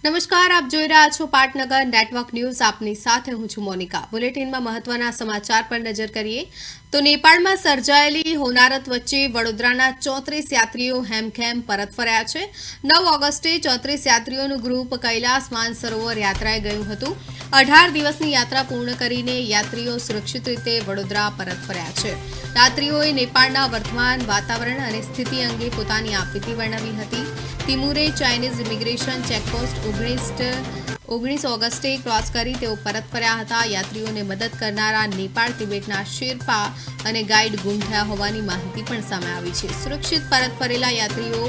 નમસ્કાર, આપ જોઈ રહ્યા છો પાટનગર નેટવર્ક ન્યૂઝ. આપની સાથે હું છું મોનિકા. બુલેટિનમાં મહત્વના સમાચાર પર નજર કરીએ તો નેપાળમાં સર્જાયેલી હોનારત વચ્ચે વડોદરાના 34 યાત્રીઓ હેમખેમ પરત ફર્યા છે. 9 ઓગસ્ટે 34 યાત્રીઓનું ગ્રુપ કૈલાસ માનસરોવર યાત્રાએ ગયું હતું. 18 દિવસની યાત્રા પૂર્ણ કરીને યાત્રીઓ સુરક્ષિત રીતે વડોદરા પરત ફર્યા છે. યાત્રીઓએ નેપાળના વર્તમાન વાતાવરણ અને સ્થિતિ અંગે પોતાની આપવીતી વર્ણવી હતી. તિમુરે ચાઇનીઝ ઇમિગ્રેશન ચેકપોસ્ટ 19 ઓગસ્ટે ક્રોસ કરી તેઓ પરત ફર્યા હતા. યાત્રીઓને મદદ કરનારા નેપાળ તિબેટના શેરપા અને ગાઈડ ગુમ થયા હોવાની માહિતી પણ સામે આવી છે. સુરક્ષિત પરત ફરેલા યાત્રીઓ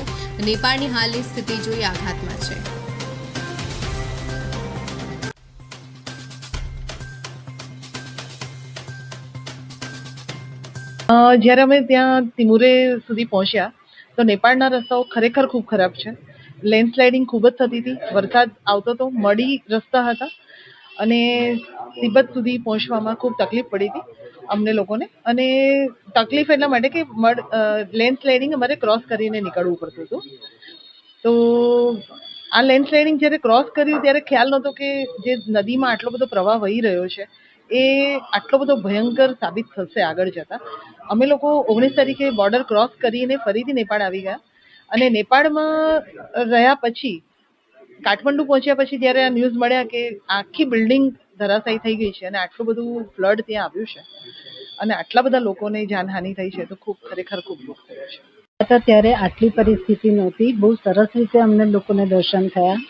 નેપાળની હાલની સ્થિતિ જોઈ આઘાતમાં છે. જ્યારે અમે ત્યાં તિમુરે સુધી પહોંચ્યા તો નેપાળના રસ્તાઓ ખરેખર ખૂબ ખરાબ છે. લેન્ડસ્લાઇડિંગ ખૂબ જ થતી હતી, વરસાદ આવતો હતો, મળી રસ્તા હતા અને તિબ્બત સુધી પહોંચવામાં ખૂબ તકલીફ પડી હતી અમને લોકોને. અને તકલીફ એટલા માટે કે લેન્ડસ્લાઇડિંગ અમારે ક્રોસ કરીને નીકળવું પડતું હતું. તો આ લેન્ડસ્લાઇડિંગ જ્યારે ક્રોસ કર્યું ત્યારે ખ્યાલ નહોતો કે જે નદીમાં આટલો બધો પ્રવાહ વહી રહ્યો છે એ આટલો બધો ભયંકર સાબિત થશે આગળ જતા. અમે લોકો 19 તારીખે બોર્ડર ક્રોસ કરીને ફરીથી નેપાળ આવી ગયા અને નેપાળમાં રહ્યા પછી કાઠમંડુ પહોંચ્યા પછી જ્યારે આ ન્યૂઝ મળ્યા કે આખી બિલ્ડિંગ ધરાશાયી થઈ ગઈ છે અને આટલું બધું ફ્લડ ત્યાં આવ્યું છે અને આટલા બધા લોકોને જાનહાનિ થઈ છે તો ખરેખર ખૂબ દુઃખ થયું છે. ત્યારે આટલી પરિસ્થિતિ નહોતી. બહુ સરસ રીતે અમને લોકોને દર્શન થયા.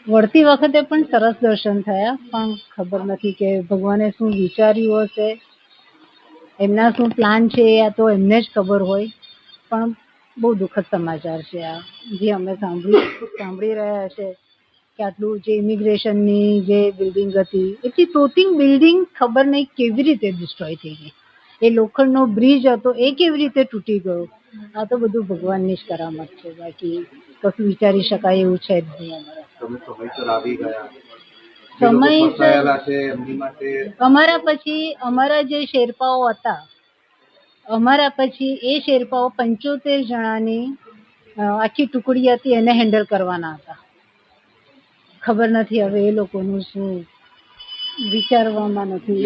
વળતી વખતે પણ સરસ દર્શન થયા, પણ ખબર નથી કે ભગવાને શું વિચાર્યું હશે, એમના શું પ્લાન છે આ તો એમને જ ખબર હોય. પણ બહુ દુઃખદ સમાચાર છે આ જે અમે સાંભળી રહ્યા છે કે આટલું જે ઇમિગ્રેશનની જે બિલ્ડિંગ હતી એટલી તોતિંગ બિલ્ડિંગ ખબર નહીં કેવી રીતે ડિસ્ટ્રોય થઈ ગઈ. એ લોખંડનો બ્રિજ હતો એ કેવી રીતે તૂટી ગયો. આ તો બધું ભગવાનની જ કરામત છે, બાકી કશું વિચારી શકાય એવું છે જ નહીં. અમારા પછી અમારા જે શેરપાઓ હતા, અમારા પછી એ શેરપાઓ 75 જણાની આખી ટુકડી હતી, એને હેન્ડલ કરવાના હતા. ખબર નથી હવે એ લોકોનું શું વિચારવામાં નથી.